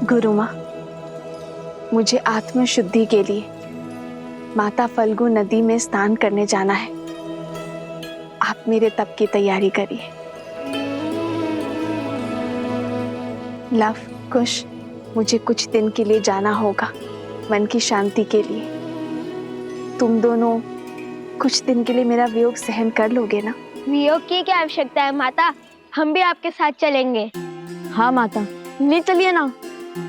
गुरु माँ, मुझे आत्म शुद्धि के लिए माता फल्गु नदी में स्नान करने जाना है। आप मेरे तप की तैयारी करिए। लव, कुश, मुझे कुछ दिन के लिए जाना होगा, मन की शांति के लिए। तुम दोनों कुछ दिन के लिए मेरा वियोग सहन कर लोगे ना? वियोग की क्या आवश्यकता है माता, हम भी आपके साथ चलेंगे। हाँ माता, ले चलिए ना।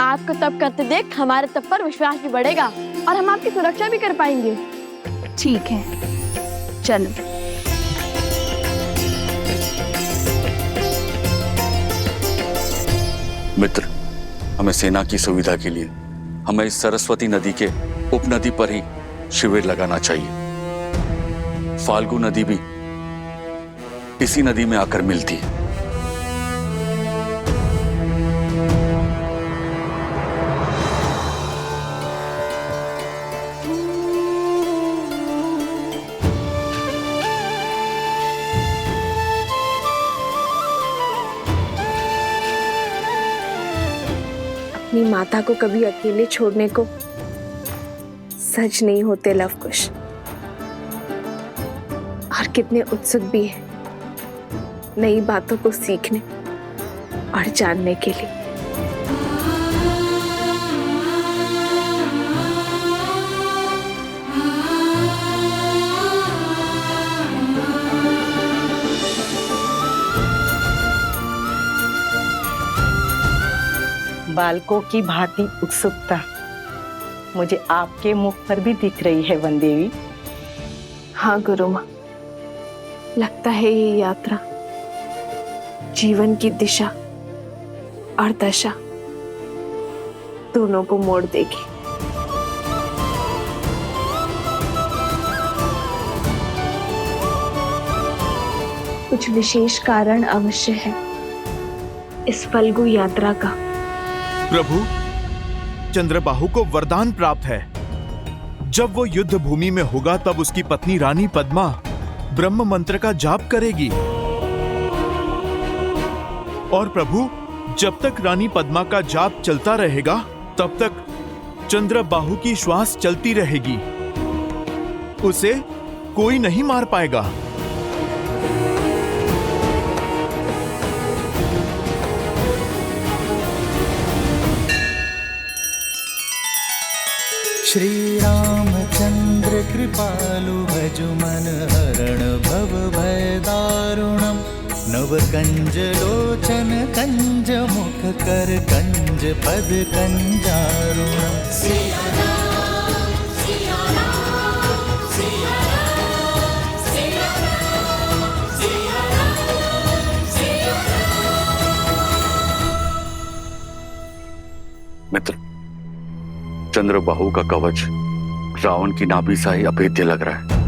आपको तप करते देख हमारे तप पर विश्वास भी बढ़ेगा और हम आपकी सुरक्षा भी कर पाएंगे। ठीक है, चलो। मित्र, हमें सेना की सुविधा के लिए हमें इस सरस्वती नदी के उपनदी पर ही शिविर लगाना चाहिए। फाल्गु नदी भी इसी नदी में आकर मिलती है। अपनी माता को कभी अकेले छोड़ने को सच नहीं होते लव कुश, और कितने उत्सुक भी है नई बातों को सीखने और जानने के लिए। बालकों की भांति उत्सुकता मुझे आपके मुख पर भी दिख रही है वन देवी। हाँ गुरु माँ, लगता है ये यात्रा जीवन की दिशा और दशा दोनों को मोड़ देगी। कुछ विशेष कारण अवश्य है इस फल्गु यात्रा का। प्रभु, चंद्रबाहु को वरदान प्राप्त है। जब वो युद्ध भूमि में होगा तब उसकी पत्नी रानी पद्मा ब्रह्म मंत्र का जाप करेगी। और प्रभु, जब तक रानी पद्मा का जाप चलता रहेगा तब तक चंद्रबाहु की श्वास चलती रहेगी। उसे कोई नहीं मार पाएगा। श्री रामचंद्र कृपालु भजु मन हरण भव भय दारुणम नव कंज लोचन कंज मुख कर कंज पद कंजारुणम। मित्र, चंद्रबाहु का कवच रावण की नाभि सा ही अभेद्य लग रहा है।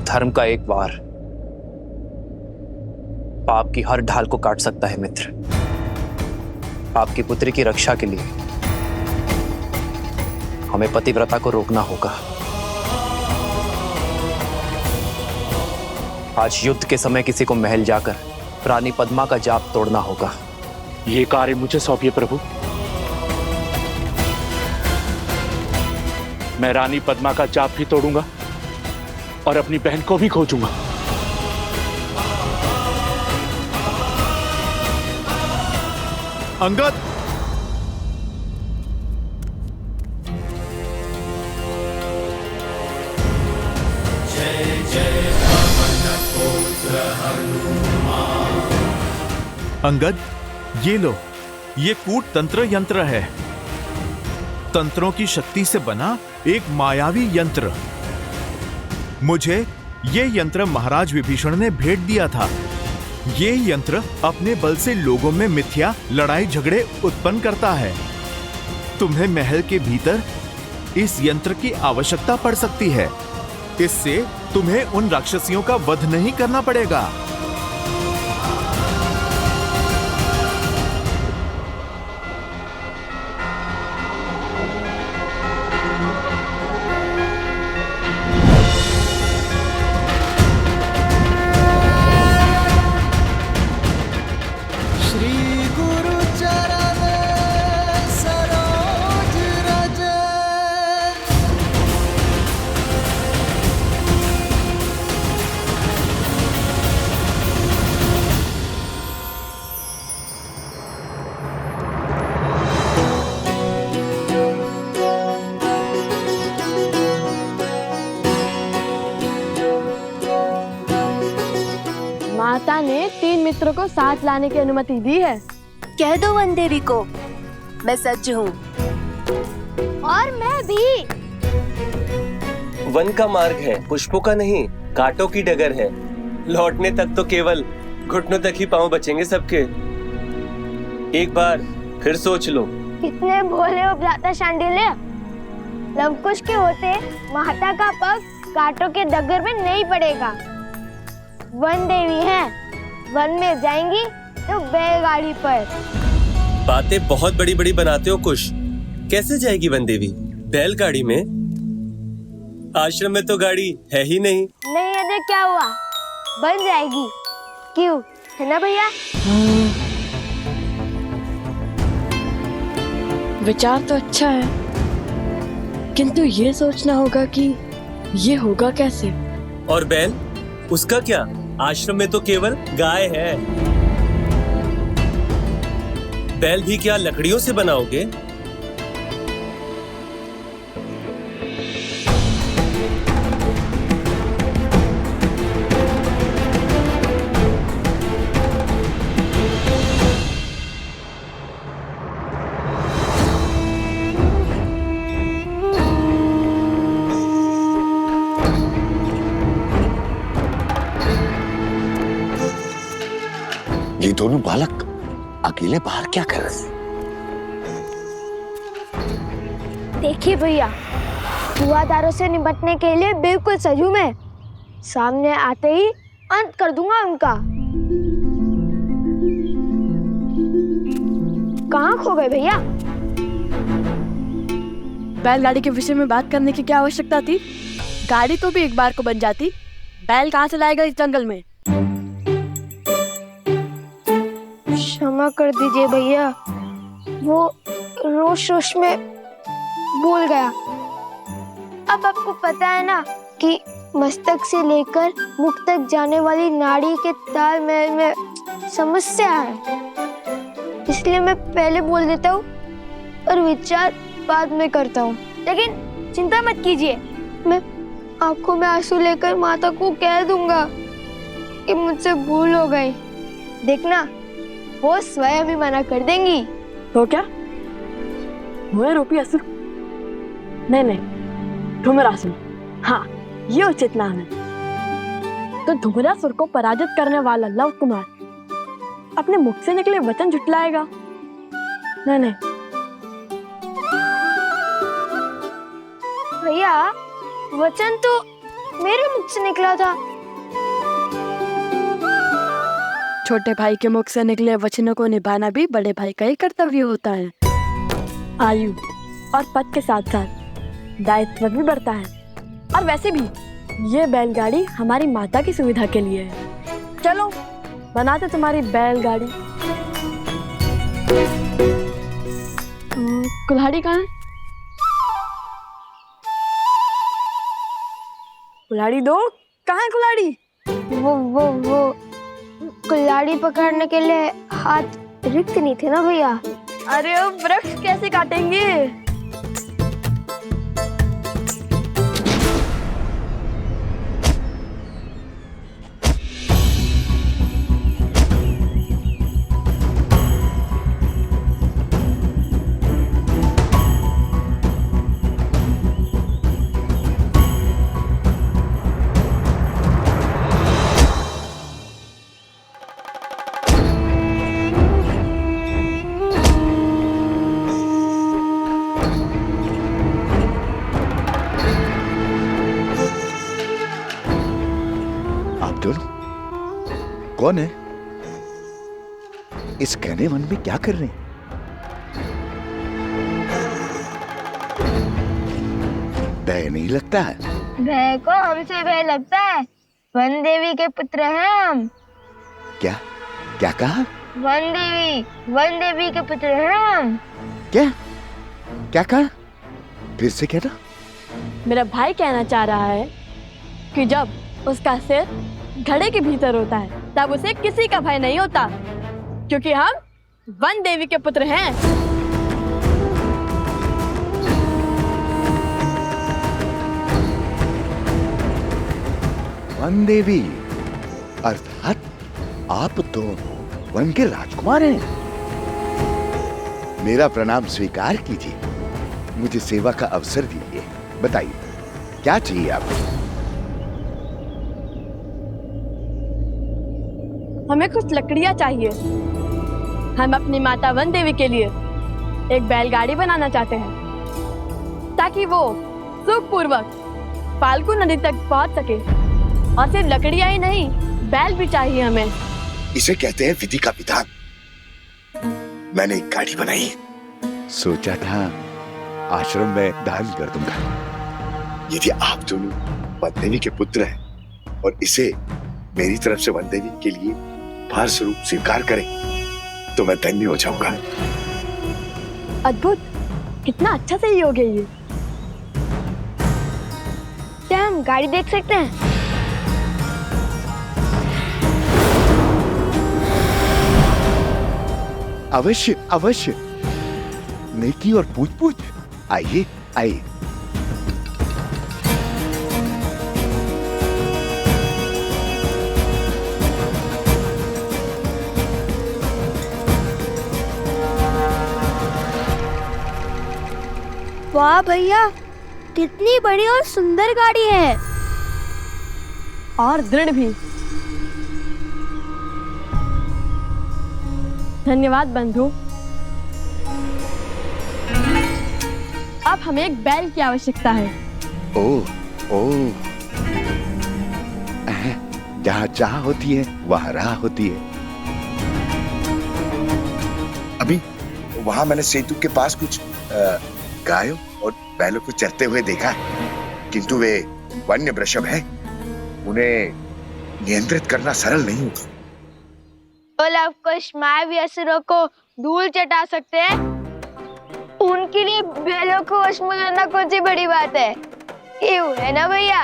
धर्म का एक वार पाप की हर ढाल को काट सकता है मित्र। आपकी पुत्री की रक्षा के लिए हमें पतिव्रता को रोकना होगा। आज युद्ध के समय किसी को महल जाकर रानी पद्मा का जाप तोड़ना होगा। ये कार्य मुझे सौंपिए प्रभु। मैं रानी पद्मा का जाप भी तोड़ूंगा और अपनी बहन को भी खोजूंगा। अंगद, जय जय पवन पुत्र हनुमान। अंगद, ये लो, ये कूट तंत्र यंत्र है। तंत्रों की शक्ति से बना एक मायावी यंत्र। मुझे ये यंत्र महाराज विभीषण ने भेंट दिया था। ये यंत्र अपने बल से लोगों में मिथ्या लड़ाई झगड़े उत्पन्न करता है। तुम्हें महल के भीतर इस यंत्र की आवश्यकता पड़ सकती है। इससे तुम्हें उन राक्षसियों का वध नहीं करना पड़ेगा। माता ने 3 मित्रों को साथ लाने की अनुमति दी है। कह दो वन देवी को मैं सज्ज हूँ। और मैं भी। वन का मार्ग है, पुष्पों का नहीं, कांटों की डगर है। लौटने तक तो केवल घुटनों तक ही पांव बचेंगे सबके। एक बार फिर सोच लो। कितने भोले हो भ्राता शांडिल्य। लवकुश के होते माता का पग कांटों के डगर में नहीं पड़ेगा। वन देवी है, वन में जाएंगी तो बैलगाड़ी पर। बातें बहुत बड़ी बड़ी बनाते हो कुश। कैसे जाएगी वन देवी बैलगाड़ी में? आश्रम में तो गाड़ी है ही नहीं। नहीं है तो क्या हुआ, बन जाएगी। क्यों, है ना भैया? विचार तो अच्छा है, किंतु ये सोचना होगा कि ये होगा कैसे। और बैल, उसका क्या? आश्रम में तो केवल गाय है। बैल भी क्या लकड़ियों से बनाओगे? ये दोनों बालक अकेले बाहर क्या कर रहे हैं? देखिए भैया, हुआदारों से निपटने के लिए बिल्कुल सजू मैं। सामने आते ही अंत कर दूंगा उनका। कहाँ खो गए भैया? बैलगाड़ी के विषय में बात करने की क्या आवश्यकता थी? गाड़ी तो भी एक बार को बन जाती। बैल कहाँ से लाएगा इस जंगल में? क्षमा कर दीजिए भैया, वो रोश रोश में भूल गया। अब आपको पता है ना कि मस्तक से लेकर मुख तक जाने वाली नाड़ी के तालमेल में समस्या है, इसलिए मैं पहले बोल देता हूँ और विचार बाद में करता हूँ। लेकिन चिंता मत कीजिए, मैं आंखों में आंसू लेकर माता को कह दूंगा कि मुझसे भूल हो गई। देखना, वो स्वयं ही मना कर देंगी। तो क्या हुए रूपी असुर? नहीं, धूम्रासुर। हाँ, ये उचित नाम है। तो धूम्रासुर को पराजित करने वाला लव कुमार अपने मुख से निकले वचन झुटलाएगा? नहीं। भैया, वचन तो मेरे मुख से निकला था। छोटे भाई के मुख से निकले वचनों को निभाना भी बड़े भाई का ही कर्तव्य होता है। आयु और पद के साथ साथ दायित्व भी बढ़ता है। और वैसे भी ये बैलगाड़ी हमारी माता की सुविधा के लिए है। चलो बनाते तुम्हारी बैलगाड़ी। कुल्हाड़ी कहाँ है? कुल्हाड़ी दो। कहाँ है कुल्हाड़ी? वो कुल्हाड़ी पकड़ने के लिए हाथ रिक्त नहीं थे ना भैया। अरे अब वृक्ष कैसे काटेंगे? कौन है? इस घने वन में क्या कर रहे हैं? भय नहीं लगता है? भय को हमसे भय लगता है। वन देवी के पुत्र हैं हम। क्या क्या कहा? वन देवी के पुत्र हैं हम। क्या कहा? फिर से कहना। मेरा भाई कहना चाह रहा है कि जब उसका सिर घड़े के भीतर होता है तब उसे किसी का भय नहीं होता, क्योंकि हम वन देवी के पुत्र हैं। वन देवी अर्थात आप तो वन के राजकुमार हैं। मेरा प्रणाम स्वीकार कीजिए, मुझे सेवा का अवसर दीजिए। बताइए क्या चाहिए आपको? हमें कुछ लकड़ियाँ चाहिए। हम अपनी माता वन देवी के लिए एक बैलगाड़ी बनाना चाहते हैं ताकि वो सुखपूर्वक फाल्गु नदी तक पहुंच सके। और सिर्फ लकड़ियाँ ही नहीं, बैल भी चाहिए हमें। इसे कहते हैं विधि का विधान। मैंने एक गाड़ी बनाई, सोचा था आश्रम में दान कर दूंगा। यदि आप दोनों वन देवी के पुत्र हैं और इसे मेरी तरफ से वन देवी के लिए उपहार स्वरूप स्वीकार करें तो मैं धन्य हो जाऊंगा। अद्भुत, कितना अच्छा सहयोग है ये। क्या हम गाड़ी देख सकते हैं? अवश्य अवश्य, नेकी और पूछ पूछ। आइए आइए। वाह भैया, कितनी बड़ी और सुंदर गाड़ी है। और दृढ़ भी। धन्यवाद बंधु। अब हमें एक बैल की आवश्यकता है। ओह ओह, जहाँ चाह होती है वहाँ राह होती है। अभी वहाँ मैंने सेतु के पास कुछ गायों और बैलों को चरते हुए देखा है, किंतु वे वन्य वृषभ हैं, उन्हें नियंत्रित करना सरल नहीं होगा। ओलाफ कुश मायावी असुरों को धूल चटा सकते हैं, उनके लिए बैलों को वश में करना कौन सी बड़ी बात है? क्यों, है ना भैया?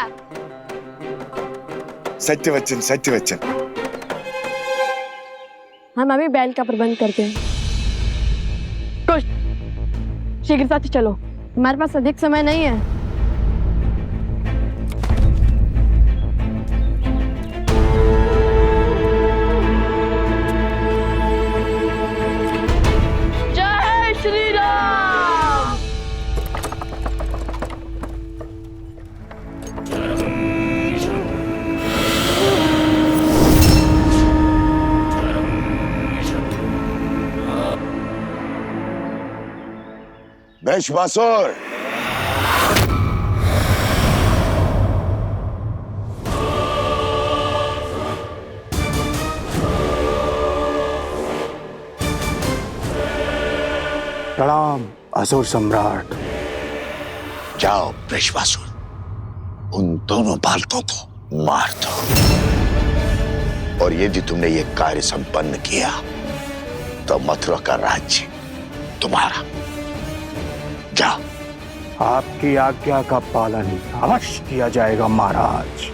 सत्य वचन, सत्य वचन। हम अभी बैल का प्रबंध करते हैं। कुछ शीघ्र साथ चलो, हमारे पास अधिक समय नहीं है। जय श्री राम। वैश्वासुर, प्रणाम असुर सम्राट। जाओ वैश्वासुर, उन दोनों बालकों को मार दो। और यदि तुमने ये कार्य संपन्न किया तो मथुरा का राज्य तुम्हारा। जाओ। आपकी आज्ञा का पालन अवश्य किया जाएगा महाराज।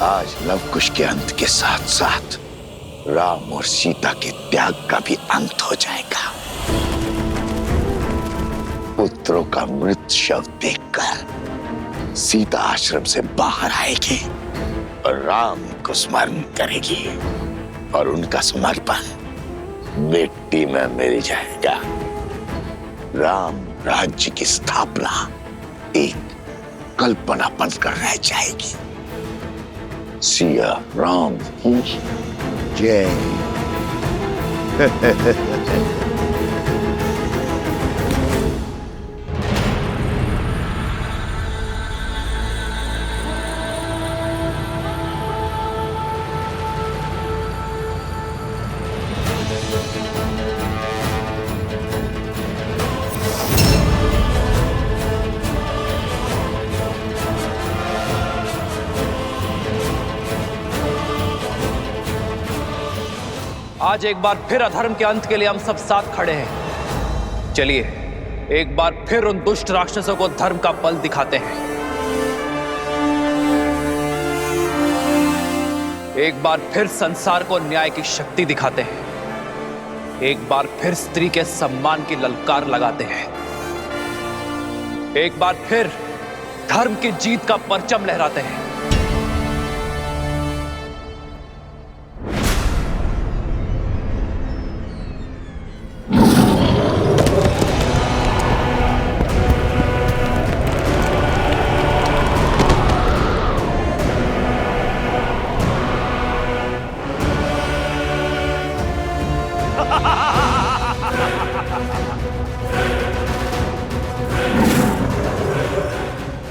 आज लवकुश के अंत के साथ साथ राम और सीता के त्याग का भी अंत हो जाएगा। पुत्रों का मृत शव देखकर सीता आश्रम से बाहर आएगी और राम को स्मरण करेगी और उनका समर्पण मिट्टी में मिल जाएगा। राम राज्य की स्थापना एक कल्पना बनकर रह जाएगी। सिया राम की जय। आज एक बार फिर अधर्म के अंत के लिए हम सब साथ खड़े हैं। चलिए एक बार फिर उन दुष्ट राक्षसों को धर्म का बल दिखाते हैं। एक बार फिर संसार को न्याय की शक्ति दिखाते हैं, एक बार फिर स्त्री के सम्मान की ललकार लगाते हैं, एक बार फिर धर्म की जीत का परचम लहराते हैं।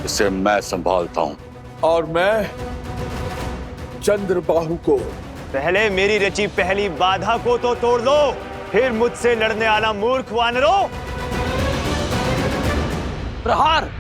इसे मैं संभालता हूं। और मैं चंद्रबाहु को। पहले मेरी रची पहली बाधा को तो तोड़ दो, फिर मुझसे लड़ने आना मूर्ख वानरों। प्रहार।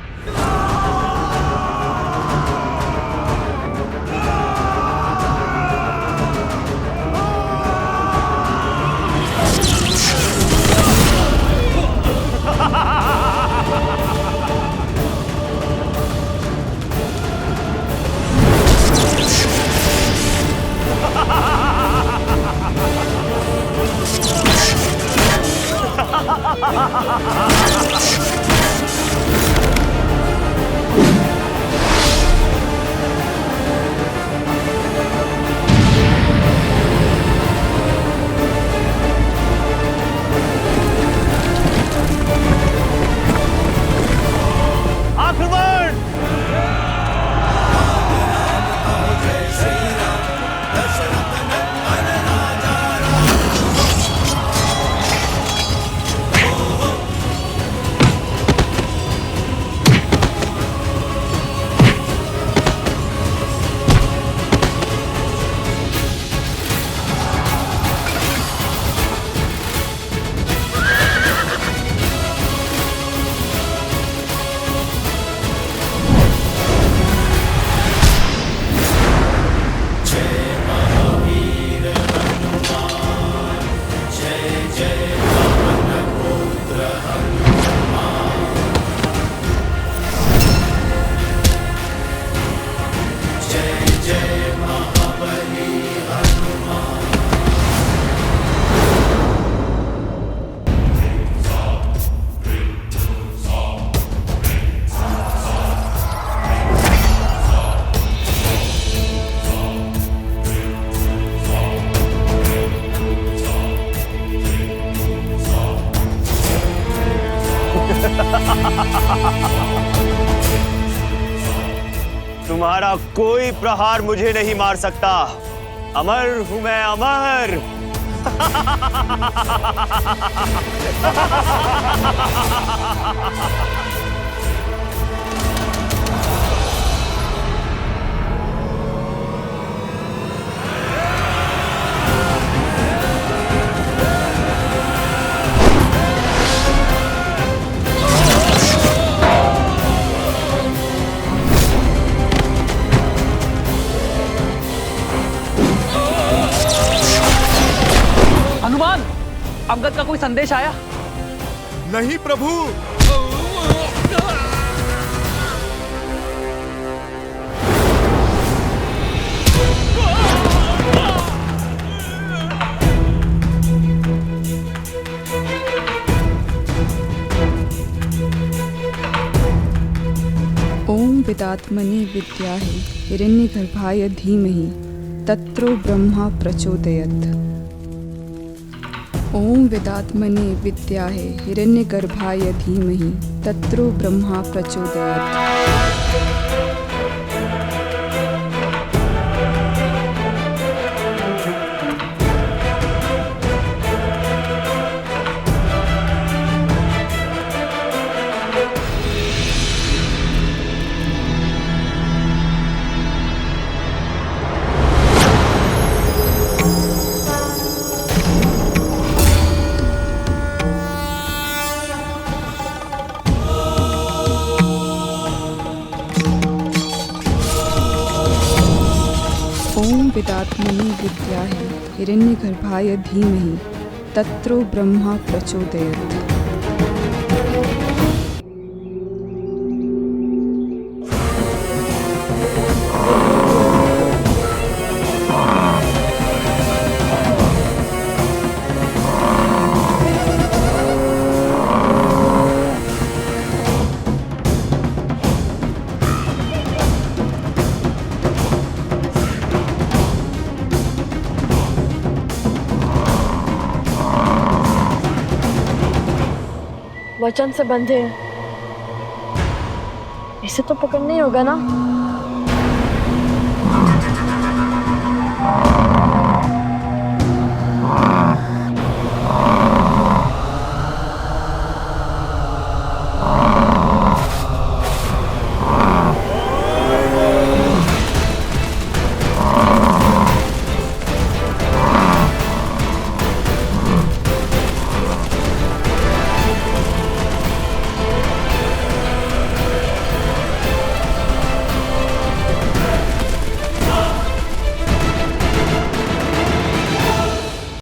तुम्हारा कोई प्रहार मुझे नहीं मार सकता। अमर हूं मैं, अमर। हनुमान, अंगद का कोई संदेश आया? नहीं प्रभु। ओम विदात्मनि विद्याहि हिरण्यगर्भाय धीमहि तत्रो ब्रह्मा प्रचोदयत्। ओम विदात्मनि विद्याहि हिरण्यगर्भाय धीमहि तत्रो ब्रह्मा प्रचोदयात्। ओम विदात्मनि विद्याहि हिरण्यगर्भाय धीमहि तत्रो ब्रह्मा प्रचोदयात्। वचन से बंधे हैं। इसे तो पकड़ना ही होगा ना।